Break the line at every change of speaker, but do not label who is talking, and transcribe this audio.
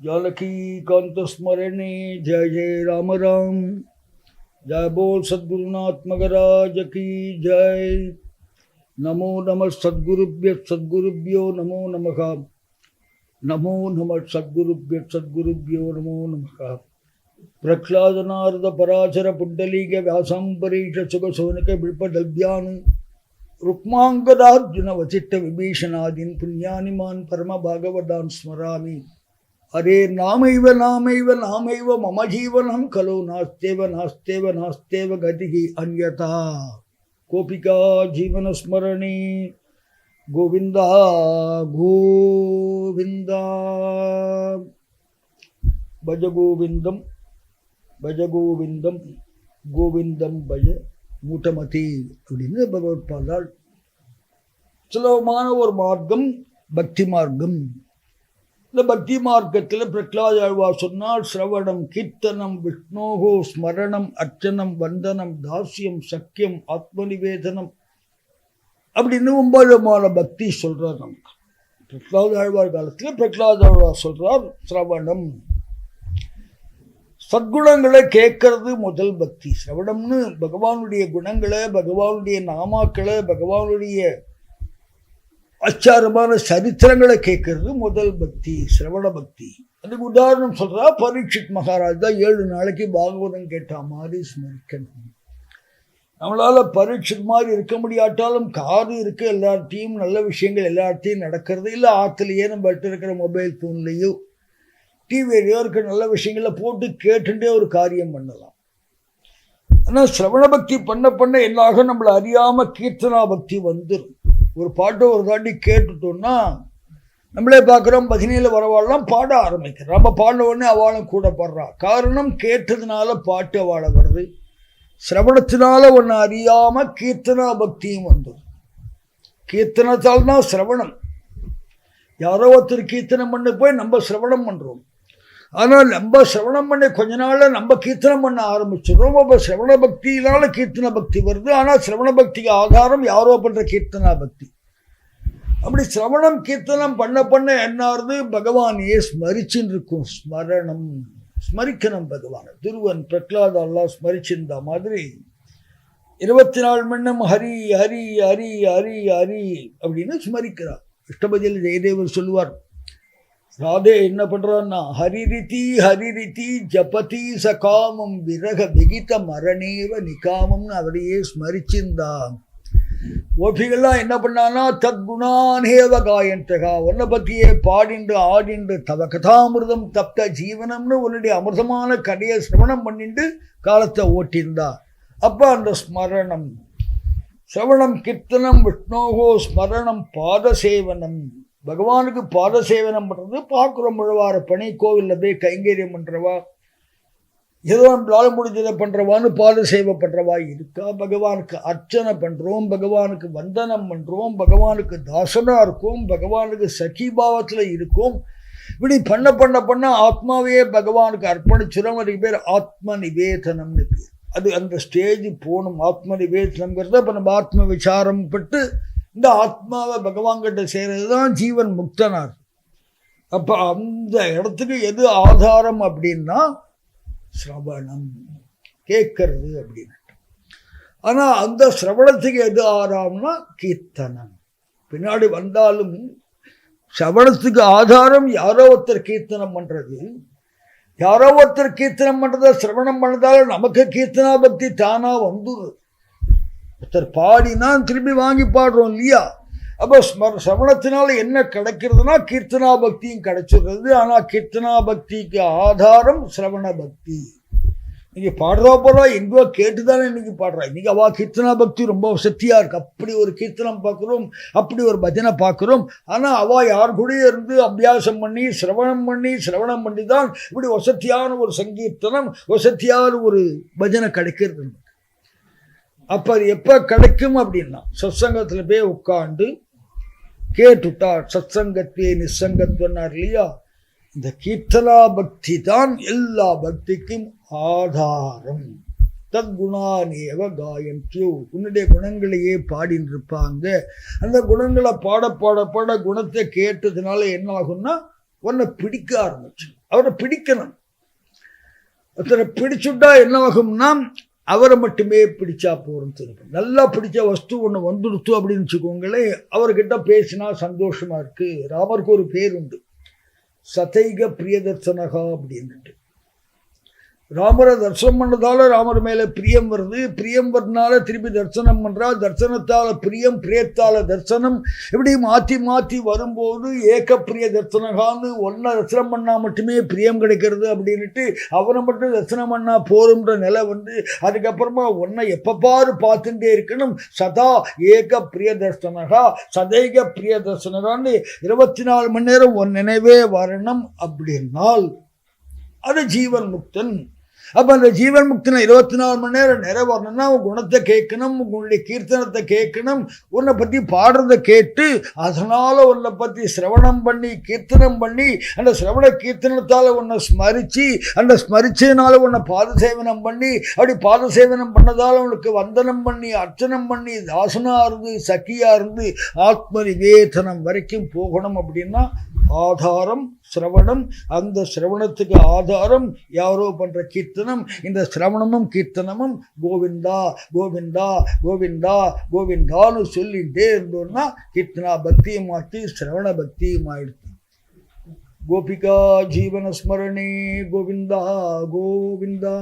जानकी कांत स्मरणे जय जय राम राम। जय बोल सद्गुरुनाथ महाराज की जय। नमो नमः सद्गुरुभ्यो नमो नमः। नमो नमः सद्गुरुभ्यो नमो नमः। प्रह्लाद नारद पराशर पुंडलीक व्यासांबरीष सुख सोनक विल्पदल्भ्यान् रुक्मांगदार्जुन वसिष्ठ विभीषणादीन् पुण्यानिमान् परम भागवतान् स्मरामि। अरे नामैव नामैव नामैव मम जीवनं खलु नास्त्येव नास्त्येव नास्त्येव गतिः अन्यथा। गोपिका जीवन स्मरणे गोविंद गोविंद। भज गोविंदम भज गोविंदम गोविंदम भज மூட்டமதி அப்படின்னு பகவத் பாதாள். சுலபமான ஒரு மார்க்கம் பக்தி மார்க்கம். இந்த பக்தி மார்க்கத்தில் பிரகலாத ஆழ்வார் சொன்னால் சிரவணம் கீர்த்தனம் விஷ்ணோகோ ஸ்மரணம் அர்ச்சனம் வந்தனம் தாஸ்யம் சக்கியம் ஆத்மநிவேதனம் அப்படின்னு 9 பக்தி சொல்றார். நமக்கு பிரகலாத ஆழ்வார் காலத்தில் பிரகலாத ஆழ்வார் சொல்றார் சிரவணம், சத்குணங்களை கேட்கறது முதல் பக்தி. சிரவணம்னு பகவானுடைய குணங்களை, பகவானுடைய நாமாக்களை, பகவானுடைய ஆச்சாரமான சரித்திரங்களை கேட்கறது முதல் பக்தி, சிரவண பக்தி. அதுக்கு உதாரணம் சொல்றா பரீட்சித் மகாராஜ் தான் 7 நாளைக்கு பாகவதம் கேட்டா மாதிரி ஸ்மரிக்கணும். நம்மளால பரீட்சித் மாதிரி இருக்க முடியாட்டாலும் காது இருக்க எல்லார்ட்டையும் நல்ல விஷயங்கள் எல்லார்ட்டையும் நடக்கிறது இல்லை. ஆற்றுலையே நம்ம இருக்கிற மொபைல் ஃபோன்லேயோ டிவியிலையோ இருக்க நல்ல விஷயங்களை போட்டு கேட்டுட்டே ஒரு காரியம் பண்ணலாம். ஆனால் சிரவண பக்தி பண்ண பண்ண என்னாகும், நம்மளை அறியாமல் கீர்த்தனா பக்தி வந்துடும். ஒரு பாட்டை ஒரு தாண்டி கேட்டுட்டோம்னா நம்மளே பார்க்குறோம், 17 வரவாள்லாம் பாட ஆரம்பிக்கிறோம். நம்ம பாடின உடனே அவளும் கூட பாடுறா. காரணம் கேட்டதுனால பாட்டு அவளை வருது. சிரவணத்தினால ஒன்று அறியாமல் கீர்த்தனா பக்தியும் வந்துடும். கீர்த்தனத்தால் தான் சிரவணம். யாரோ ஒருத்தர் கீர்த்தனம் பண்ண போய் நம்ம சிரவணம் பண்ணுறோம். ஆனால் நம்ம சிரவணம் பண்ணி கொஞ்ச நாளில் நம்ம கீர்த்தனம் பண்ண ஆரம்பிச்சிடுறோம். அப்போ சிரவண பக்தியினால கீர்த்தன பக்தி வருது. ஆனால் சிரவண பக்திக்கு ஆதாரம் யாரோ பண்ணுற கீர்த்தனா பக்தி. அப்படி சிரவணம் கீர்த்தனம் பண்ண பண்ண என்ன ஆகுது, பகவானையே ஸ்மரிச்சுன்னு இருக்கும். ஸ்மரணம், ஸ்மரிக்கணும் பகவான். திருவன் பிரகலாதெல்லாம் ஸ்மரிச்சிருந்த மாதிரி 24 மணி நேரம் ஹரி ஹரி ஹரி ஹரி ஹரி அப்படின்னு ஸ்மரிக்கிறார். இஷ்டபதியில் ஜெயதேவர் சொல்லுவார், ராதே என்ன பண்றான்னா ஹரிரிதி ஜபதி சகாமம் விரக விகித மரணேவ நிகாமம்னு அவரையே ஸ்மரிச்சிருந்தான். கோபிகள்லாம் என்ன பண்ணான்னா தத்குணானேவ காயந்தகா, உன்னை பற்றியே பாடிண்டு ஆடிண்டு தவ கதாமிருதம் தப்த ஜீவனம்னு உன்னுடைய அமிர்தமான கதையை சிரவணம் பண்ணிட்டு காலத்தை ஓட்டியிருந்தா. அப்போ அந்த ஸ்மரணம், சிரவணம் கீர்த்தனம் விஷ்ணோகோ ஸ்மரணம் பாதசேவனம். பகவானுக்கு பாதசேவனம் பண்ணுறது பார்க்குறோம். முழுவார பணி கோவிலில் போய் கைங்கரியம் பண்ணுறவா, ஏதோ நம்மளால முடிஞ்சதை பண்ணுறவான்னு பாதசேவை பண்ணுறவா இருக்கா. பகவானுக்கு அர்ச்சனை பண்ணுறோம், பகவானுக்கு வந்தனம் பண்ணுறோம், பகவானுக்கு தாசனாக இருக்கும், பகவானுக்கு சகிபாவத்தில் இருக்கும். இப்படி பண்ண பண்ண பண்ண ஆத்மாவையே பகவானுக்கு அர்ப்பணிச்சிடும். அதுக்கு பேர் ஆத்ம நிவேதனம்னு பேர். அது அந்த ஸ்டேஜ் போகணும். ஆத்ம நிவேதனங்கிறத இப்போ நம்ம ஆத்ம விசாரம் பட்டு இந்த ஆத்மாவை பகவான்கிட்ட செய்கிறது தான் ஜீவன் முக்தனார். அப்போ அந்த இடத்துக்கு எது ஆதாரம் அப்படின்னா சிரவணம், கேட்கறது அப்படின்னு. ஆனால் அந்த சிரவணத்துக்கு எது ஆதாரம்னா கீர்த்தனம். பின்னாடி வந்தாலும் சிரவணத்துக்கு ஆதாரம் யாரோ ஒருத்தர் கீர்த்தனம் பண்ணுறது. யாரோ ஒருத்தர் கீர்த்தனம் பண்ணுறத சிரவணம் பண்ணதால நமக்கு கீர்த்தனா பக்தி தானாக வந்துடுது. ஒருத்தர் பாடினா திரும்பி வாங்கி பாடுறோம் இல்லையா. அப்போ சிரவணத்தினால என்ன கிடைக்கிறதுனா கீர்த்தனா பக்தியும் கிடைச்சிடுறது. ஆனால் கீர்த்தனா பக்திக்கு ஆதாரம் சிரவண பக்தி. நீங்கள் பாடுறா போகிறா எங்கோ கேட்டு தானே இன்றைக்கி பாடுறா. இன்றைக்கி அவள் கீர்த்தனா பக்தி ரொம்ப வசதியாக இருக்குது. அப்படி ஒரு கீர்த்தனம் பார்க்குறோம், அப்படி ஒரு பஜனை பார்க்குறோம். ஆனால் அவள் யார் கூட இருந்து அபியாசம் பண்ணி சிரவணம் பண்ணி தான் இப்படி வசதியான ஒரு சங்கீர்த்தனம், வசதியான ஒரு பஜனை கிடைக்கிறது. அப்போ அது எப்போ கிடைக்கும் அப்படின்னா சத்சங்கத்தில் போய் உட்காந்து கேட்டுட்டா. சத்சங்கத்தே நிசங்கத்வன்னார் இல்லையா. இந்த கீர்த்தனா பக்தி தான் எல்லா பக்திக்கும் ஆதாரம். தத்குணானேவ காயந்தியோ, உன்னுடைய குணங்களையே பாடின்னு இருப்பாங்க. அந்த குணங்களை பாட பாட பாட குணத்தை கேட்டதுனால என்ன ஆகும்னா உன்னை பிடிக்க ஆரம்பிச்சு. அவரை பிடிக்கணும். ஒருத்தரை பிடிச்சுட்டா என்ன ஆகும்னா அவரை மட்டுமே பிடிச்சா போறோம் திருப்பி. நல்லா பிடிச்ச வஸ்து ஒன்று வந்துடுத்து அப்படின்னு வச்சுக்கோங்களேன், அவர்கிட்ட பேசினா சந்தோஷமா இருக்கு. ராமருக்கு ஒரு பேர் உண்டு, சதைக பிரியதர்சனகா அப்படின்னுட்டு. ராமரை தரிசனம் பண்ணதால ராமர் மேல பிரியம் வருது, பிரியம் வரனால திருப்பி தரிசனம் பண்றா, தரிசனத்தால பிரியம், பிரியத்தால தரிசனம், இப்படி மாற்றி மாற்றி வரும்போது ஏக பிரிய தரிசனகான்னு ஒன்றை தரிசனம் பண்ணா மட்டுமே பிரியம் கிடைக்கிறது அப்படின்ட்டு அவரை மட்டும் தரிசனம் பண்ணா போருன்ற நிலை வந்து அதுக்கப்புறமா ஒன்றை எப்ப பாரு பார்த்துட்டே இருக்கணும். சதா ஏக பிரிய தரிசனகா சதைக பிரிய தரிசனகான்னு 24 மணி நேரம் ஒன் நினைவே வரணும். அப்படின்னால் அது ஜீவன் முக்தன். அப்போ அந்த ஜீவன் முக்தினை 24 மணி நேரம் நிறைவேறணும்னா உன் குணத்தை கேட்கணும், உன்னுடைய கீர்த்தனத்தை கேட்கணும், உன்னை பற்றி பாடுறதை கேட்டு அதனால உன்னை பற்றி சிரவணம் பண்ணி கீர்த்தனம் பண்ணி அந்த சிரவண கீர்த்தனத்தால் உன்னை ஸ்மரித்து அந்த ஸ்மரிச்சதுனால உன்னை பாதசேவனம் பண்ணி அப்படி பாதசேவனம் பண்ணதால் உனக்கு வந்தனம் பண்ணி அர்ச்சனம் பண்ணி தாசனாக இருந்து சக்கியாக இருந்து ஆத்ம நிவேதனம் வரைக்கும் போகணும். அப்படின்னா ஆதாரம் சிரவணம். அந்த சிரவணத்துக்கு ஆதாரம் யாரோ பண்ற கீர்த்தனம். இந்த சிரவணமும் கீர்த்தனமும் கோவிந்தா கோவிந்தா கோவிந்தா கோவிந்தான்னு சொல்லிட்டே இருந்தோம்னா கீர்த்தனா பக்தியும் ஆச்சு, சிரவண பக்தியும் ஆயிடுச்சு. கோபிகா ஜீவன ஸ்மரணே கோவிந்தா கோவிந்தா.